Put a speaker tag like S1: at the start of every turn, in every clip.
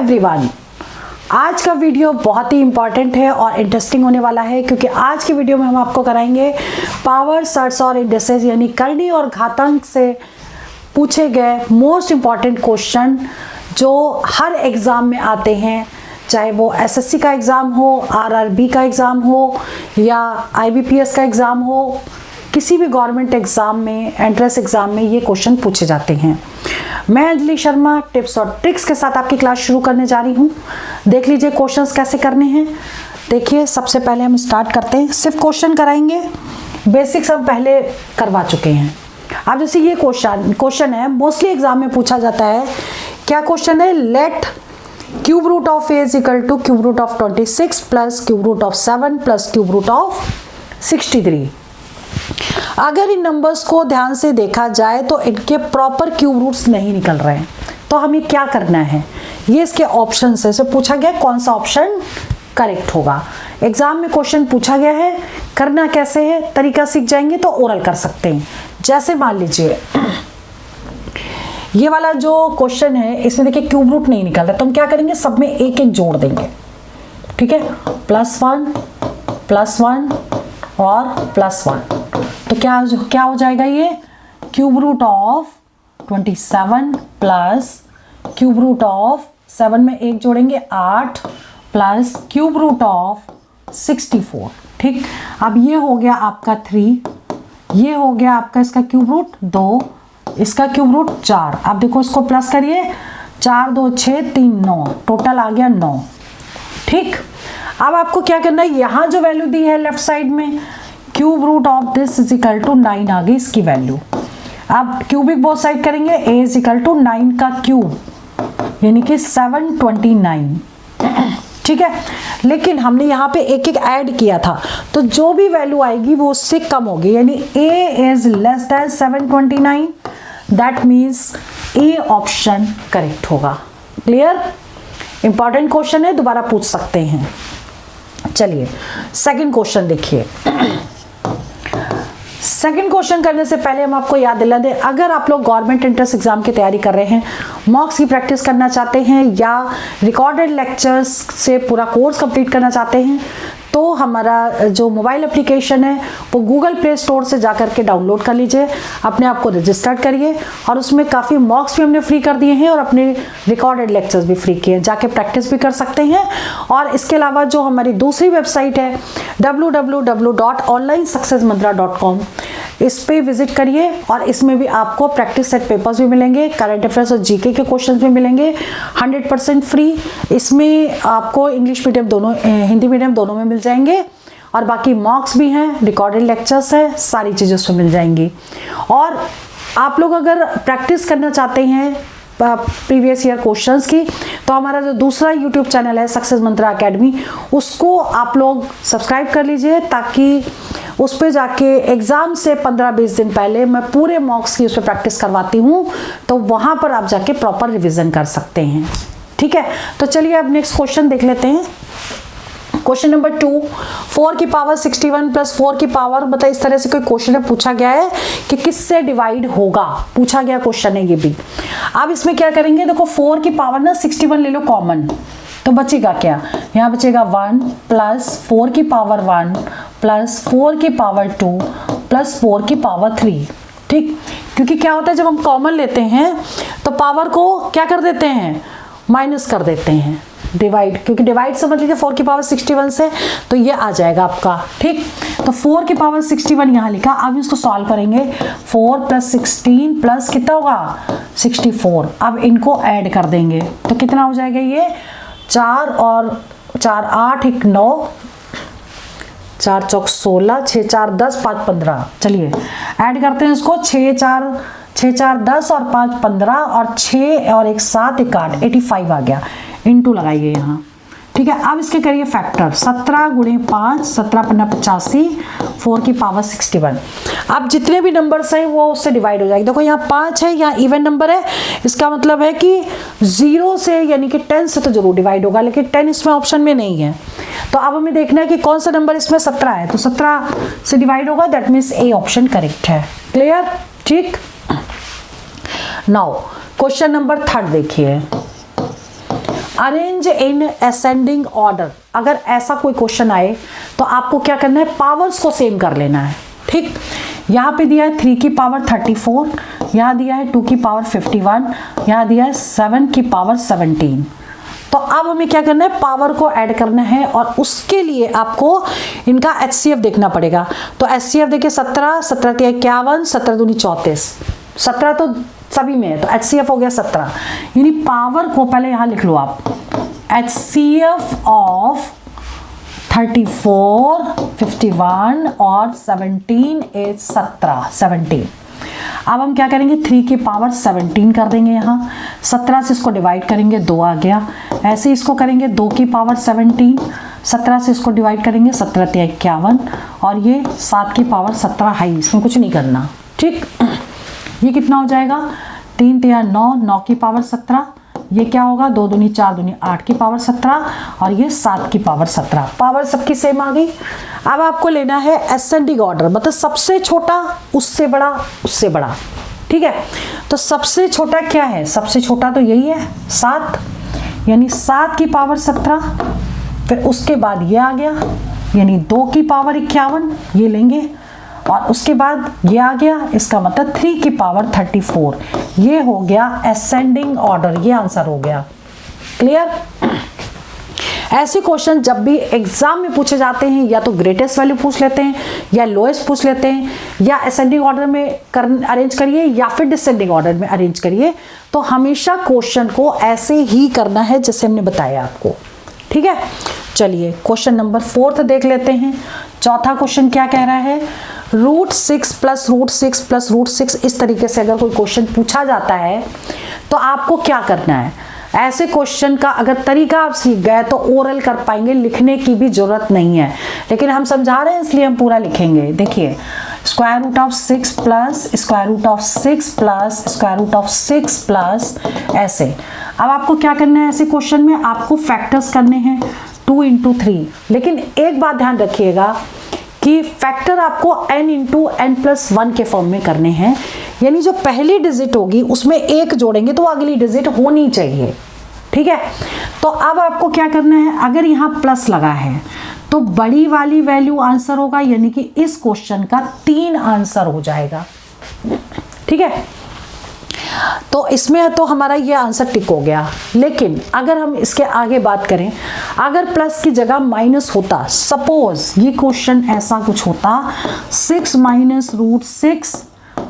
S1: Everyone, आज का video बहुत ही इंपॉर्टेंट है और इंटरेस्टिंग होने वाला है क्योंकि आज की वीडियो में हम आपको कराएंगे पावर, सर्ट्स और इंडेक्सेस यानी करनी और घातांक से पूछे गए मोस्ट इंपॉर्टेंट क्वेश्चन जो हर एग्ज़ाम में आते हैं, चाहे वो एसएससी का एग्ज़ाम हो, आरआरबी का एग्ज़ाम हो या आईबीपीएस का एग्ज़ाम हो, किसी भी गवर्नमेंट एग्ज़ाम में, एंट्रेंस एग्ज़ाम में ये क्वेश्चन पूछे जाते हैं। मैं अंजलि शर्मा टिप्स और ट्रिक्स के साथ आपकी क्लास शुरू करने जा रही हूँ। देख लीजिए क्वेश्चंस कैसे करने हैं। देखिए, सबसे पहले हम स्टार्ट करते हैं, सिर्फ क्वेश्चन कराएंगे, बेसिक्स हम पहले करवा चुके हैं। अब जैसे ये क्वेश्चन है, मोस्टली एग्जाम में पूछा जाता है। क्या क्वेश्चन है? Let cube root of a is equal to cube root of 26 plus cube root of 7 plus cube root of 63। अगर इन नंबर्स को ध्यान से देखा जाए तो इनके प्रॉपर क्यूब रूट्स नहीं निकल रहे हैं, तो हमें क्या करना है? ये इसके ऑप्शन है। से पूछा गया कौन सा ऑप्शन करेक्ट होगा। एग्जाम में क्वेश्चन पूछा गया है, करना कैसे है, तरीका सीख जाएंगे तो ओरल कर सकते हैं। जैसे मान लीजिए ये वाला जो क्वेश्चन है, इसमें देखिए क्यूब रूट नहीं निकल रहा, तो हम क्या करेंगे, सब में एक एक जोड़ देंगे। ठीक है, +1 और +1, तो क्या हो जाएगा? ये cube root of 27 plus cube root of 7 में एक जोड़ेंगे 8 प्लस क्यूब रूट ऑफ 64। ठीक, अब ये हो गया आपका 3, ये हो गया आपका इसका क्यूब रूट 2, इसका क्यूब रूट 4। अब देखो इसको प्लस करिए, 4 2 6 3 9, टोटल आ गया 9। ठीक, अब आपको क्या करना है, यहां जो वैल्यू दी है लेफ्ट साइड में, cube root of this is equal to 9 आ गई इसकी वैल्यू। अब क्यूबिक बोथ साइड करेंगे, a इज इक्वल टू 9 का क्यूब यानी कि 729। ठीक है, लेकिन हमने यहाँ पे एक एक ऐड किया था, तो जो भी वैल्यू आएगी वो उससे कम होगी, यानी a is less than 729। That means A option correct होगा। क्लियर? इंपॉर्टेंट क्वेश्चन है, दोबारा पूछ सकते हैं। चलिए सेकंड क्वेश्चन देखिए। सेकंड क्वेश्चन करने से पहले हम आपको याद दिला दें, अगर आप लोग गवर्नमेंट एंट्रेंस एग्जाम की तैयारी कर रहे हैं, मॉक्स की प्रैक्टिस करना चाहते हैं या रिकॉर्डेड लेक्चर्स से पूरा कोर्स कंप्लीट करना चाहते हैं, तो हमारा जो मोबाइल एप्लीकेशन है वो गूगल प्ले स्टोर से जाकर के डाउनलोड कर लीजिए, अपने आप को रजिस्टर करिए और उसमें काफ़ी मॉक्स भी हमने फ्री कर दिए हैं और अपने रिकॉर्डेड लेक्चर्स भी फ्री किए हैं, जाके प्रैक्टिस भी कर सकते हैं। और इसके अलावा जो हमारी दूसरी वेबसाइट है www.onlinesuccessmantra.com, इस पे विजिट करिए और इसमें भी आपको प्रैक्टिस सेट पेपर्स भी मिलेंगे, करंट अफेयर्स और जीके के क्वेश्चंस भी मिलेंगे 100% फ्री। इसमें आपको इंग्लिश मीडियम दोनों, हिंदी मीडियम दोनों में मिल जाएंगे और बाकी मॉक्स भी हैं, रिकॉर्डेड लेक्चर्स हैं, सारी चीज़ें उसमें मिल जाएंगी। और आप लोग अगर प्रैक्टिस करना चाहते हैं प्रीवियस ईयर क्वेश्चंस की, तो हमारा जो दूसरा यूट्यूब चैनल है सक्सेस मंत्रा अकेडमी, उसको आप लोग सब्सक्राइब कर लीजिए, ताकि उस पर जाके एग्ज़ाम से 15-20 दिन पहले मैं पूरे मॉक्स की उस पर प्रैक्टिस करवाती हूँ, तो वहाँ पर आप जाके प्रॉपर रिविज़न कर सकते हैं। ठीक है, तो चलिए अब नेक्स्ट क्वेश्चन देख लेते हैं। क्वेश्चन नंबर 2, 4 की पावर 61 प्लस 4 की पावर, मतलब इस तरह से कोई क्वेश्चन है, पूछा गया है कि किससे डिवाइड होगा, पूछा गया क्वेश्चन है ये भी। अब इसमें क्या करेंगे, देखो 4 की पावर ना 61 ले लो कॉमन, तो बचेगा क्या, यहाँ बचेगा 1 प्लस 4 की पावर 1 प्लस 4 की पावर 2 प्लस 4 की पावर 3। ठीक, क्योंकि क्या होता है जब हम कॉमन लेते हैं तो पावर को क्या कर देते हैं, माइनस कर देते हैं, डिवाइड, क्योंकि डिवाइड समझ लीजिए 4 की पावर 61 से, तो ये आ जाएगा आपका। ठीक, तो 4 की पावर 61 यहाँ लिखा। अब इसको सॉल्व करेंगे, 4 प्लस 16 प्लस कितना होगा 64। अब इनको ऐड कर देंगे तो कितना हो जाएगा, ये 4 और 4 8 1 9, 4 चौक 16, 6 4 10, 5 15। चलिए ऐड करते हैं इसको, 6 4 10 और 5 15 और 6 और 1 7 1 8, 85 आ गया। इनटू लगाइए यहाँ। ठीक है, अब इसके करिए फैक्टर, 17 गुणे 5, 17 पन्ना 85, 4 की पावर 61। अब जितने भी नंबर्स हैं वो उससे डिवाइड हो जाएगी। देखो यहाँ 5 है, यहाँ इवन नंबर है, इसका मतलब है कि 0 से यानी कि 10 से तो जरूर डिवाइड होगा, लेकिन 10 इसमें ऑप्शन में नहीं है। तो अब हमें देखना है कि कौन सा नंबर इसमें 17 है, तो 17 से डिवाइड होगा, that means A option correct है। क्लियर? ठीक, नाउ क्वेश्चन नंबर 3 देखिए। अरेंज इन असेंडिंग ऑर्डर, अगर ऐसा कोई क्वेश्चन आए तो आपको क्या करना है, पावर्स को सेम कर लेना है। ठीक, यहाँ पे दिया है 3 की पावर 34, यहाँ दिया है 2 की पावर 51, यहाँ दिया है 7 की पावर 17। तो अब हमें क्या करना है, पावर को ऐड करना है और उसके लिए आपको इनका HCF देखना पड़ेगा। तो HCF देखिए 17, 17 × 51, 17 दूनी 34, 17 तो सभी में है, तो HCF हो गया 17। यानी पावर को पहले यहाँ लिख लो आप, HCF ऑफ 34, 51 और 17 इज 17। अब हम क्या करेंगे, 3 की पावर 17 कर देंगे, यहाँ 17 से इसको डिवाइड करेंगे 2 आ गया। ऐसे इसको करेंगे 2 की पावर 17, 17 से इसको डिवाइड करेंगे 17 × 51 और ये 7 की पावर 17 है, इसमें कुछ नहीं करना। ठीक, ये कितना हो जाएगा, 3 × 3 = 9, 9 की पावर 17, ये क्या होगा 2 दूनी 4 दूनी 8 की पावर 17 और ये 7 की पावर 17। पावर सबकी सेम आ गई। अब आपको लेना है असेंडिंग ऑर्डर, मतलब सबसे छोटा उससे बड़ा उससे बड़ा। ठीक है, तो सबसे छोटा क्या है, सबसे छोटा तो यही है 7, यानी 7 की पावर 17, फिर उसके बाद ये आ गया यानी 2 की पावर 51 ये लेंगे और उसके बाद ये आ गया, इसका मतलब 3 की पावर 34, ये हो गया असेंडिंग ऑर्डर, ये आंसर हो गया। क्लियर। ऐसे क्वेश्चन जब भी एग्जाम में पूछे जाते हैं या तो ग्रेटेस्ट वैल्यू पूछ लेते हैं या लोएस्ट पूछ लेते हैं या असेंडिंग ऑर्डर में अरेंज करिए या फिर डिसेंडिंग ऑर्डर में अरेंज करिए, तो हमेशा क्वेश्चन को ऐसे ही करना है जैसे हमने बताया आपको। ठीक है, चलिए क्वेश्चन नंबर 4 देख लेते हैं। चौथा क्वेश्चन क्या कह रहा है, √6 + √6 + √6, इस तरीके से अगर कोई क्वेश्चन पूछा जाता है तो आपको क्या करना है। ऐसे क्वेश्चन का अगर तरीका आप सीख गए तो ओरल कर पाएंगे, लिखने की भी जरूरत नहीं है, लेकिन हम समझा रहे हैं इसलिए हम पूरा लिखेंगे। देखिए √6 + √6 + √6 प्लस ऐसे। अब आपको क्या करना है, ऐसे क्वेश्चन में आपको फैक्टर्स करने हैं 2 × 3, लेकिन एक बात ध्यान रखिएगा कि फैक्टर आपको n × n+1 के फॉर्म में करने हैं, यानी जो पहली डिजिट होगी उसमें 1 जोड़ेंगे तो अगली डिजिट होनी चाहिए। ठीक है, तो अब आपको क्या करना है, अगर यहाँ प्लस लगा है तो बड़ी वाली वैल्यू आंसर होगा, यानी कि इस क्वेश्चन का 3 आंसर हो जाएगा। ठीक है, तो इसमें तो हमारा ये आंसर टिक हो गया। लेकिन अगर हम इसके आगे बात करें, अगर प्लस की जगह माइनस होता, सपोज ये क्वेश्चन ऐसा कुछ होता 6 -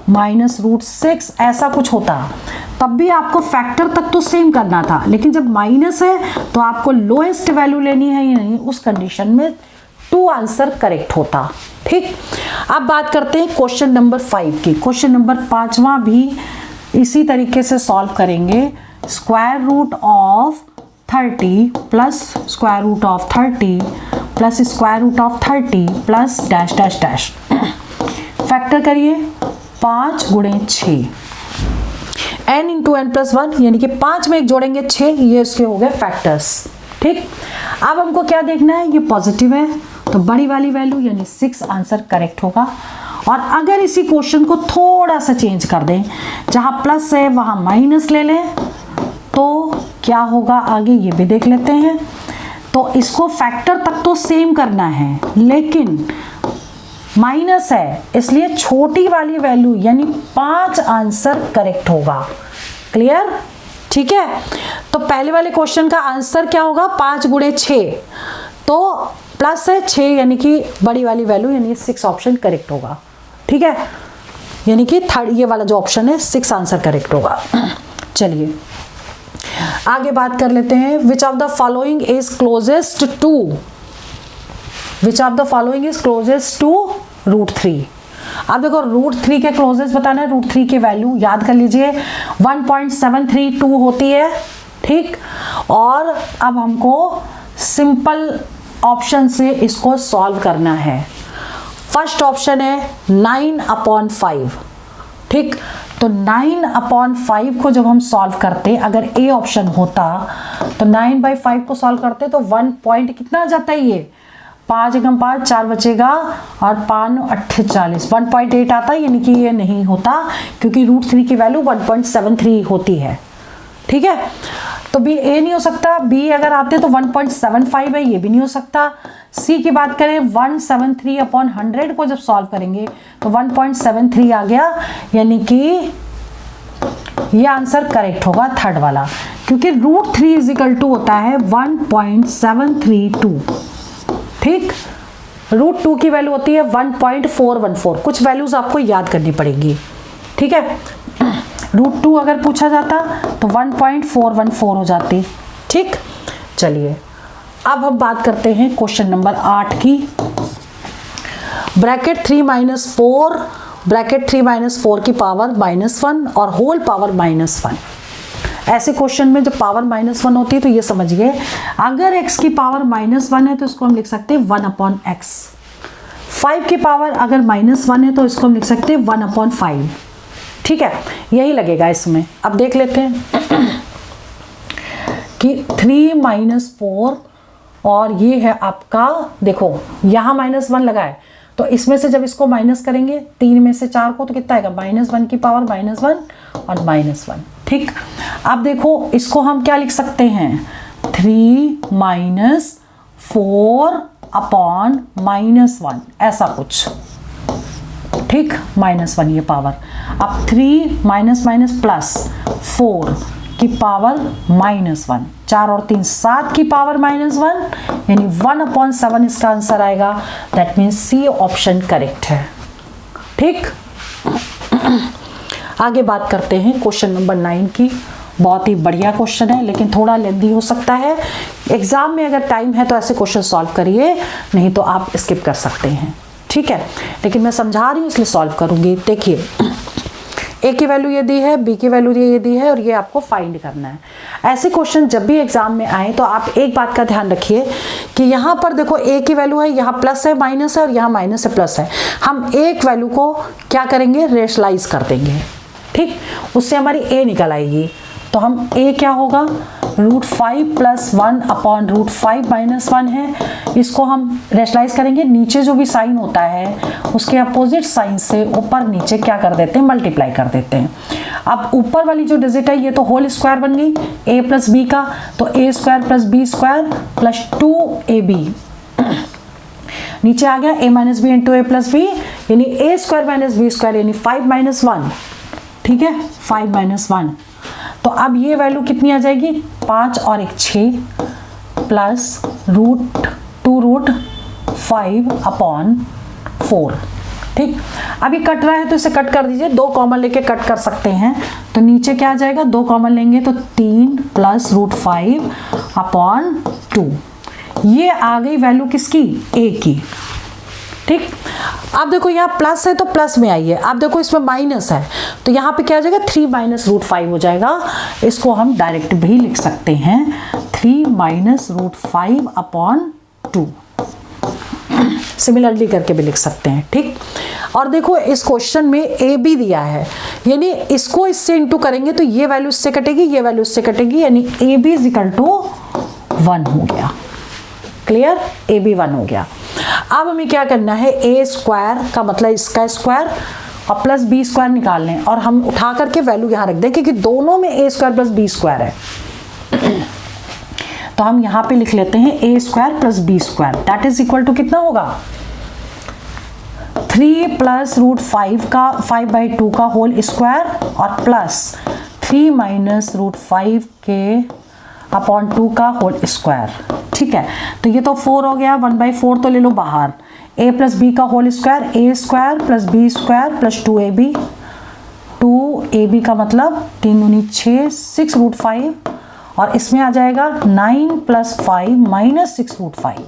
S1: √6 ऐसा कुछ होता, तब भी आपको फैक्टर तक तो सेम करना था, लेकिन जब माइनस है तो आपको लोएस्ट वैल्यू लेनी है, यानी उस कंडीशन में 2 आंसर करेक्ट होता। ठीक, अब बात करते हैं क्वेश्चन नंबर 5 की। क्वेश्चन नंबर 5वां भी इसी तरीके से सॉल्व करेंगे। √30 + √30 + √30 plus dash dash dash. Factor करिए 5 × 6, n × n+1, यानी कि 5 में 1 जोड़ेंगे 6, ये इसके हो गए फैक्टर्स। ठीक, अब हमको क्या देखना है, ये पॉजिटिव है तो बड़ी वाली वैल्यू यानी 6 आंसर करेक्ट होगा। और अगर इसी क्वेश्चन को थोड़ा सा चेंज कर दें, जहां प्लस है वहां माइनस ले लें, तो क्या होगा आगे ये भी देख लेते हैं। तो इसको फैक्टर तक तो सेम करना है, लेकिन माइनस है इसलिए छोटी वाली वैल्यू यानी 5 आंसर करेक्ट होगा। क्लियर। ठीक है, तो पहले वाले क्वेश्चन का आंसर क्या होगा, 5 × 6, तो प्लस है 6 यानी कि बड़ी वाली वैल्यू यानी 6 ऑप्शन करेक्ट होगा। ठीक है, यानी कि थर्ड ये वाला जो ऑप्शन है 6 आंसर करेक्ट होगा। चलिए आगे बात कर लेते हैं। Which of the following is closest to √3। अब देखो √3 के क्लोजेस्ट बताना है, √3 की वैल्यू याद कर लीजिए 1.732 होती है। ठीक, और अब हमको सिंपल ऑप्शन से इसको सॉल्व करना है। फर्स्ट ऑप्शन है 9/5। ठीक, तो 9/5 को जब हम सॉल्व करते, अगर ए ऑप्शन होता तो 9/5 को सॉल्व करते तो 1 पॉइंट कितना आ जाता है, ये 5 × 5 4 बचेगा और 5 × 8 40, 1.8 आता है, यानी कि ये नहीं होता क्योंकि √3 की वैल्यू 1.73 होती है। ठीक है, तो बी ए नहीं हो सकता, बी अगर आते तो 1.75 है, ये भी नहीं हो सकता। सी की बात करें 173/100 को जब सॉल्व करेंगे तो 1.73 आ गया, यानी कि ये आंसर करेक्ट होगा थर्ड वाला, क्योंकि √3 होता है 1.732। ठीक, √2 की वैल्यू होती है 1.414। कुछ वैल्यूज आपको याद करनी पड़ेगी, ठीक है। √2 अगर पूछा जाता तो 1.414 हो जाती। ठीक, चलिए अब हम बात करते हैं क्वेश्चन नंबर 8 की। ब्रैकेट 3 - 4 की पावर -1 और होल पावर -1। ऐसे क्वेश्चन में जब पावर -1 होती है तो ये समझिए, अगर x की पावर -1 है तो इसको हम लिख सकते हैं 1/x। 5 की पावर अगर -1 है तो इसको हम लिख सकते हैं 1/5। ठीक है, यही लगेगा इसमें। अब देख लेते हैं कि 3 - 4 और ये है आपका, देखो यहाँ -1 लगा है तो इसमें से जब इसको माइनस करेंगे 3 में से 4 को तो कितना आएगा, -1 की पावर -1 और -1। ठीक, अब देखो इसको हम क्या लिख सकते हैं, 3 - 4/-1 ऐसा कुछ। ठीक, -1 ये पावर। अब 3 - 4 की पावर -1, 4 और 3 7 की पावर -1, यानी 1/7 इसका आंसर आएगा। That means C option correct है। ठीक, आगे बात करते हैं क्वेश्चन नंबर 9 की। बहुत ही बढ़िया क्वेश्चन है, लेकिन थोड़ा लेंथी हो सकता है। एग्जाम में अगर टाइम है तो ऐसे क्वेश्चन सॉल्व करिए, नहीं तो आप स्किप कर सकते हैं। ठीक है, लेकिन मैं समझा रही हूँ इसलिए सॉल्व करूंगी। देखिए, ए की वैल्यू ये दी है, बी की वैल्यू ये दी है और ये आपको फाइंड करना है। ऐसे क्वेश्चन जब भी एग्जाम में आए तो आप एक बात का ध्यान रखिए कि यहाँ पर देखो ए की वैल्यू है, यहाँ प्लस है, माइनस है और यहाँ माइनस है, प्लस है। हम एक वैल्यू को क्या करेंगे, रेशनलाइज कर देंगे। ठीक, उससे हमारी ए निकल आएगी। तो हम ए क्या होगा, √5 + 1/√5 - 1 है। इसको हम रेशनलाइज करेंगे, नीचे जो भी साइन होता है उसके अपोजिट साइन से ऊपर नीचे क्या कर देते हैं, मल्टीप्लाई कर देते हैं। अब ऊपर वाली जो डिजिट है ये तो होल स्क्वायर बन गई a + b का, तो a² + b² + 2ab। नीचे आ गया a - b × a + b, यानी a² - b² यानी 5 - 1। ठीक है, 5 - 1। तो अब ये वैल्यू कितनी आ जाएगी, 5 और 1 6 प्लस √2√5/4। ठीक, अभी कट रहा है तो इसे कट कर दीजिए, 2 कॉमन लेके कट कर सकते हैं। तो नीचे क्या आ जाएगा, 2 कॉमन लेंगे तो 3 + √5/2। ये आ गई वैल्यू किसकी, ए की। ठीक, अब देखो यहाँ प्लस है तो प्लस में आइए। अब देखो इसमें माइनस है तो यहाँ पे क्या आ जाएगा, 3 - √5 हो जाएगा। इसको हम डायरेक्ट भी लिख सकते हैं, 3 - √5/2। सिमिलरली करके भी लिख सकते हैं। ठीक, और देखो इस क्वेश्चन में ए बी दिया है, यानी इसको इससे इंटू करेंगे तो ये वैल्यू इससे कटेगी, ये वैल्यू इससे कटेगी, यानी ए बी = 1 हो गया। क्लियर, ए बी 1 हो गया। अब हमें क्या करना है, a² का मतलब इसका स्क्वायर और प्लस b² निकाल लें और हम उठा करके वैल्यू यहाँ रख दें, क्योंकि दोनों में a² + b² है। तो हम यहाँ पे लिख लेते हैं a² + b², that is equal to कितना होगा, 3 + √5 का 5/2 का होल स्क्वायर और प्लस 3 - √5/2 का होल स्क्वायर। ठीक है, तो ये तो 4 हो गया, 1/4 तो ले लो बाहर, a + b का whole square, a² + b² + 2ab। 2ab का मतलब 3 दूनी 6, 6 √5 और इसमें आ जाएगा 9 + 5 - 6 √5।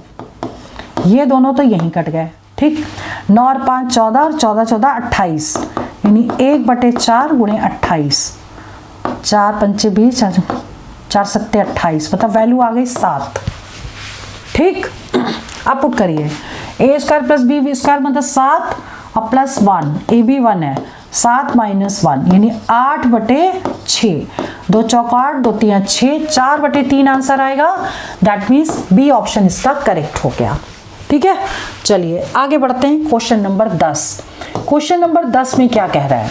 S1: ये दोनों तो यहीं कट गए। ठीक, 9 और 5 14 और 14 14 28, यानी 1/4 × 28, 4 × 5 20, 4 × 7 28, मतलब वैल्यू आ गई 7। ठीक, अब पुट करिए, a² + b² मतलब 7 और प्लस 1, a भी 1 है, 7 - 1 यानी 8/6, 2 चौक 8, 2 3 6, 4/3 आंसर आएगा। दैट मीन्स बी ऑप्शन इसका करेक्ट हो गया। ठीक है, चलिए आगे बढ़ते हैं। Question number 10। क्वेश्चन नंबर 10 में क्या कह रहा है,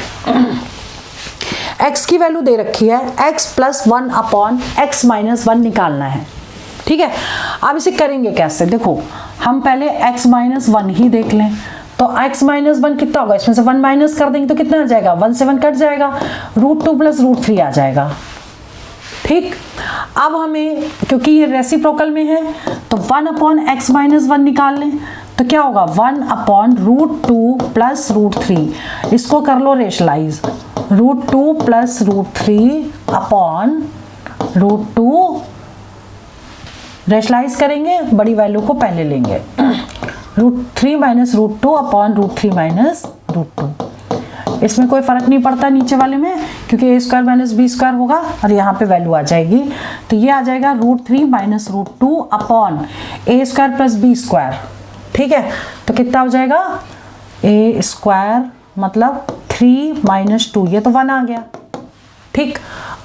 S1: x की वैल्यू दे रखी है, x plus 1 upon x minus 1 निकालना है, ठीक है। अब इसे करेंगे कैसे, देखो हम पहले x माइनस 1 ही देख लें। तो x माइनस 1 कितना होगा, इसमें से 1 माइनस कर देंगे तो कितना आ जाएगा, 1 से 1 कट जाएगा, √2 प्लस √3 आ जाएगा, ठीक। अब हमें क्योंकि ये रेसिप्रोकल में है तो 1 अपॉन x माइनस 1 निकाल लें, तो क्या होगा 1 अपॉन √2 प्लस √3, इसको कर लो रेशलाइज, √2 प्लस √3 अपॉन √2, रेशलाइज करेंगे, बड़ी वैल्यू को पहले लेंगे, √3 माइनस √2 अपॉन √3 माइनस √2। इसमें कोई फर्क नहीं पड़ता नीचे वाले में, क्योंकि a square minus B square होगा और यहाँ पे वैल्यू आ जाएगी, तो ये आ जाएगा √3 minus √2 upon a square plus B square, ठीक है। तो कितना हो जाएगा, a स्क्वायर मतलब 3 माइनस 2, ये तो 1 आ गया, ठीक।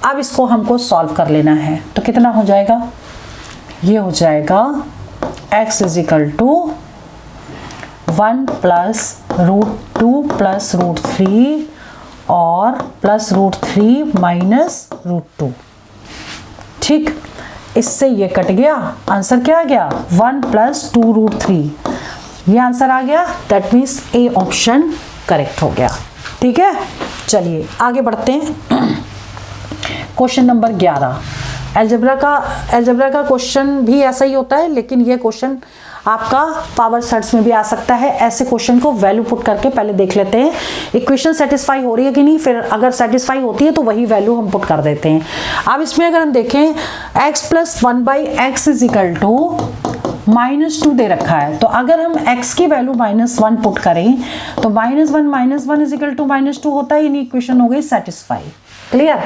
S1: अब इसको हमको सॉल्व कर लेना है, तो कितना हो जाएगा, ये हो जाएगा x is equal to 1 plus √2 plus √3 और प्लस √3 माइनस √2, ठीक। इससे ये कट गया, आंसर क्या आ गया, 1 प्लस 2 √3, ये आंसर आ गया, that means A option correct हो गया, ठीक है। चलिए आगे बढ़ते हैं। क्वेश्चन नंबर 11, एल्जेब्रा का क्वेश्चन भी ऐसा ही होता है, लेकिन ये क्वेश्चन आपका पावर सेट्स में भी आ सकता है। ऐसे क्वेश्चन को वैल्यू पुट करके पहले देख लेते हैं इक्वेशन सेटिस्फाई हो रही है कि नहीं, फिर अगर सेटिस्फाई होती है तो वही वैल्यू हम पुट कर देते हैं। अब इसमें अगर हम देखें x प्लस 1/x इज इक्वल टू -2 दे रखा है, तो अगर हम x की वैल्यू -1 पुट करें तो -1 इज इक्वल टू -2 होता है, यानी इक्वेशन हो गई सेटिस्फाई, क्लियर।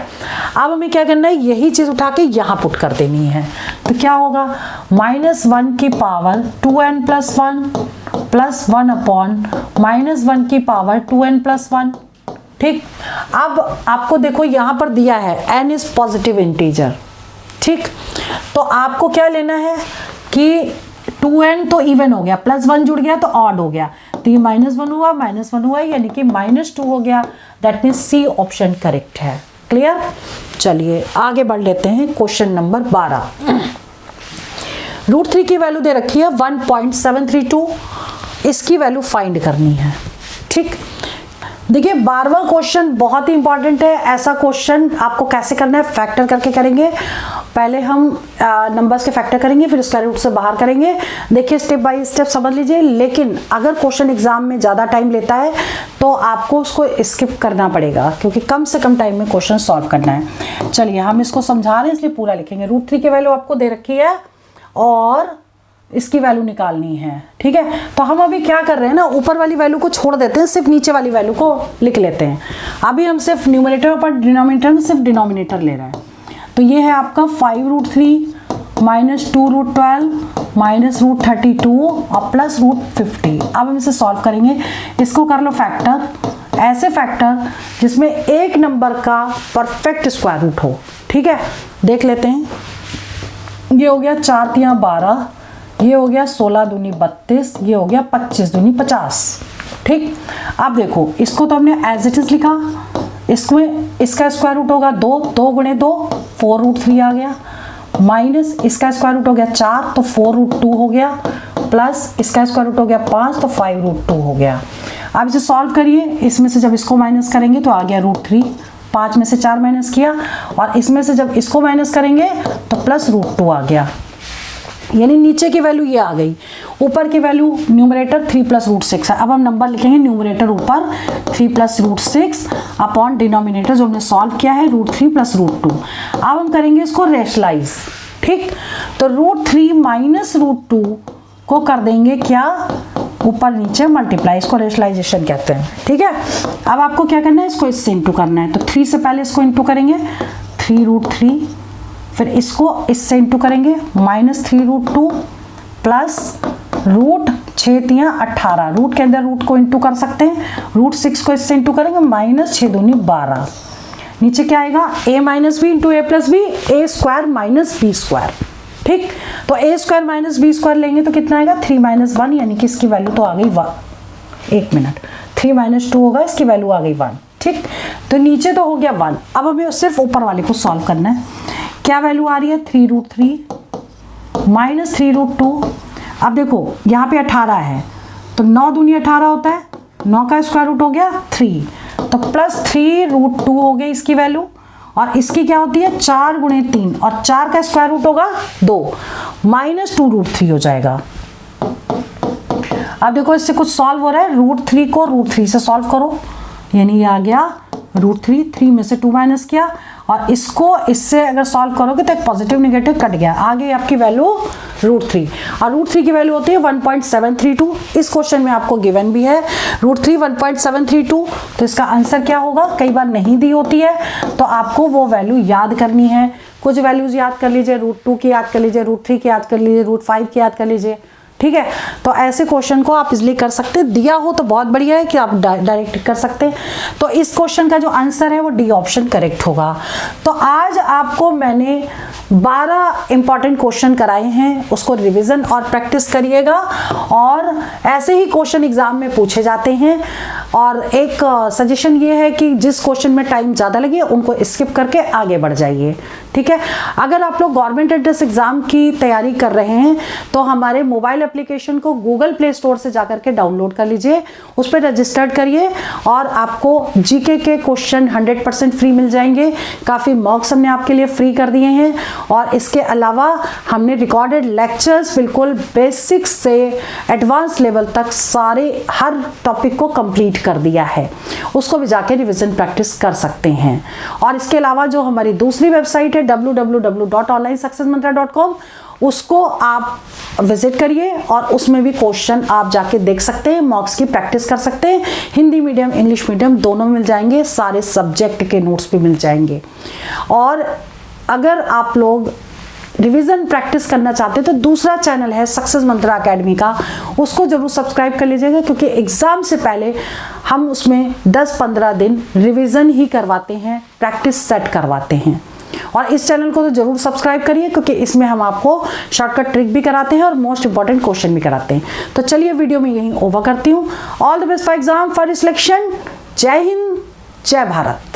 S1: अब हमें क्या करना है, यही चीज उठा के यहां पुट कर देनी है, तो क्या होगा, -1 की power 2n plus 1 plus 1 upon -1 की पावर 2n प्लस 1, ठीक। अब आपको देखो यहां पर दिया है n इज पॉजिटिव इंटीजर, ठीक। तो आपको क्या लेना है कि 2n तो इवन हो गया, प्लस 1 जुड़ गया तो ऑड हो गया, तो ये -1 हुआ, यानी कि -2 हो गया, that means C option correct है, क्लियर। चलिए आगे बढ़ लेते हैं। क्वेश्चन नंबर 12, √3 की वैल्यू दे रखी है 1.732, इसकी वैल्यू फाइंड करनी है, ठीक। देखिए 12वां क्वेश्चन बहुत ही इंपॉर्टेंट है। ऐसा क्वेश्चन आपको कैसे करना है, फैक्टर करके करेंगे। पहले हम नंबर्स के फैक्टर करेंगे, फिर स्क्वायर रूट से बाहर करेंगे। देखिए स्टेप बाय स्टेप समझ लीजिए, लेकिन अगर क्वेश्चन एग्जाम में ज़्यादा टाइम लेता है तो आपको उसको स्किप करना पड़ेगा, क्योंकि कम से कम टाइम में क्वेश्चन सॉल्व करना है। चलिए हम इसको समझा रहे हैं इसलिए पूरा लिखेंगे। √3 की वैल्यू आपको दे रखी है और इसकी वैल्यू निकालनी है, ठीक है। तो हम अभी क्या कर रहे हैं ना, ऊपर वाली वैल्यू को छोड़ देते हैं, सिर्फ नीचे वाली वैल्यू को लिख लेते हैं। अभी हम सिर्फ न्यूमरेटर पर डिनोमिनेटर में सिर्फ डिनोमिनेटर ले रहे हैं। तो ये है आपका 5√3 माइनस 2√12 माइनस √32 और प्लस √50। अब हम इसे सॉल्व करेंगे, इसको कर लो फैक्टर, ऐसे फैक्टर जिसमें एक नंबर का परफेक्ट स्क्वायर रूट हो, ठीक है। देख लेते हैं, ये हो गया 4 तियां 12, ये हो गया 16 दूनी 32, ये हो गया 25 दूनी 50, ठीक। अब देखो इसको तो हमने एज इट इज लिखा, इसमें इसका स्क्वायर रूट होगा 2 गुणे 2 4√3 आ गया, माइनस इसका स्क्वायर रूट हो गया 4 तो 4√2 हो गया, प्लस इसका स्क्वायर रूट हो गया 5 तो 5√2 हो गया। अब इसे सॉल्व करिए, इसमें से जब इसको माइनस करेंगे तो आ गया √3, 5 में से 4 माइनस किया, और इसमें से जब इसको माइनस करेंगे तो प्लस √2 आ गया, यानी नीचे की वैल्यू ये आ गई, ऊपर की वैल्यू न्यूमरेटर 3 प्लस √6 है। अब हम नंबर लिखेंगे न्यूमरेटर ऊपर 3 प्लस √6 अपॉन डिनोमिनेटर जो हमने सॉल्व किया है √3 प्लस √2। अब हम करेंगे इसको रेशलाइज, ठीक। तो √3 माइनस √2 को कर देंगे क्या, ऊपर नीचे मल्टीप्लाई, इसको रेशलाइजेशन कहते हैं, ठीक है। अब आपको क्या करना है, इसको इससे इंटू करना है, तो 3 से पहले इसको इंटू करेंगे 3√3, फिर इसको इससे इंटू करेंगे -3√2 प्लस √6 तियां 18, रूट के अंदर रूट को इंटू कर सकते हैं, √6 को इससे इंटू करेंगे -6 दूनी 12, नीचे क्या आएगा a minus B into a plus B, a square minus B square, ठीक। तो a square minus B square लेंगे तो कितना आएगा 3 - 1, यानी कि इसकी वैल्यू तो आ गई 1 मिनट, 3 - 2 होगा, इसकी वैल्यू आ गई 1, ठीक। तो नीचे तो हो गया 1। अब हमें सिर्फ ऊपर वाले को सॉल्व करना है। क्या वैल्यू आ रही है? 3√3 माइनस 3√2। अब देखो यहाँ पे 18 है तो 9 दूनी 18 होता है, 9 का स्क्वायर रूट हो गया 3, तो प्लस 3√2 हो गई इसकी वैल्यू। और इसकी क्या होती है? 4 गुणे 3, और 4 का स्क्वायर रूट होगा 2, माइनस 2√3 हो जाएगा। अब देखो इससे कुछ सॉल्व हो रहा है, √3 को √3 से सॉल्व करो, यानी ये आ गया √3, 3 में से 2 माइनस किया, और इसको इससे अगर सॉल्व करोगे तो एक पॉजिटिव निगेटिव कट गया, आगे आपकी वैल्यू √3, और √3 की वैल्यू होती है 1.732। इस क्वेश्चन में आपको गिवन भी है √3 1.732। तो इसका आंसर क्या होगा? कई बार नहीं दी होती है तो आपको वो वैल्यू याद करनी है। कुछ वैल्यूज याद कर लीजिए, √2 की याद कर लीजिए, √3 की याद कर लीजिए, √5 की याद कर लीजिए, ठीक है। तो ऐसे क्वेश्चन को आप इजिली कर सकते हैं, दिया हो तो बहुत बढ़िया है कि आप डायरेक्ट कर सकते हैं। तो इस क्वेश्चन का जो आंसर है वो डी ऑप्शन करेक्ट होगा। तो आज आपको मैंने 12 इंपॉर्टेंट क्वेश्चन कराए हैं, उसको रिवीजन और प्रैक्टिस करिएगा, और ऐसे ही क्वेश्चन एग्जाम में पूछे जाते हैं। और एक सजेशन ये है कि जिस क्वेश्चन में टाइम ज़्यादा लगे उनको स्किप करके आगे बढ़ जाइए, ठीक है। अगर आप लोग गवर्नमेंट एंट्रेंस एग्जाम की तैयारी कर रहे हैं तो हमारे मोबाइल एप्लीकेशन को गूगल प्ले स्टोर से जाकर के डाउनलोड कर लीजिए, उस पर रजिस्टर्ड करिए, और आपको जीके के क्वेश्चन 100% फ्री मिल जाएंगे। काफ़ी मॉक्स हमने आपके लिए फ्री कर दिए हैं, और इसके अलावा हमने रिकॉर्डेड लेक्चर्स बिल्कुल बेसिक्स से एडवांस लेवल तक सारे हर टॉपिक को कंप्लीट कर दिया है, उसको भी जाके रिवीजन प्रैक्टिस कर सकते हैं। और इसके अलावा जो हमारी दूसरी वेबसाइट है www.onlinesuccessmantra.com, उसको आप विजिट करिए, और उसमें भी क्वेश्चन आप जाके देख सकते हैं, मॉक्स की प्रैक्टिस कर सकते हैं। हिंदी मीडियम इंग्लिश मीडियम दोनों मिल जाएंगे, सारे सब्जेक्ट के नोट्स भी मिल जाएंगे। और अगर आप लोग रिवीजन प्रैक्टिस करना चाहते हैं तो दूसरा चैनल है सक्सेस मंत्रा अकेडमी का, उसको जरूर सब्सक्राइब कर लीजिएगा, क्योंकि एग्जाम से पहले हम उसमें 10-15 दिन रिवीजन ही करवाते हैं, प्रैक्टिस सेट करवाते हैं। और इस चैनल को तो जरूर सब्सक्राइब करिए, क्योंकि इसमें हम आपको शॉर्टकट ट्रिक भी कराते हैं और मोस्ट इंपॉर्टेंट क्वेश्चन भी कराते हैं। तो चलिए वीडियो में यहीं ओवर करती हूँ। All the best for exam for selection. जय हिंद, जय भारत।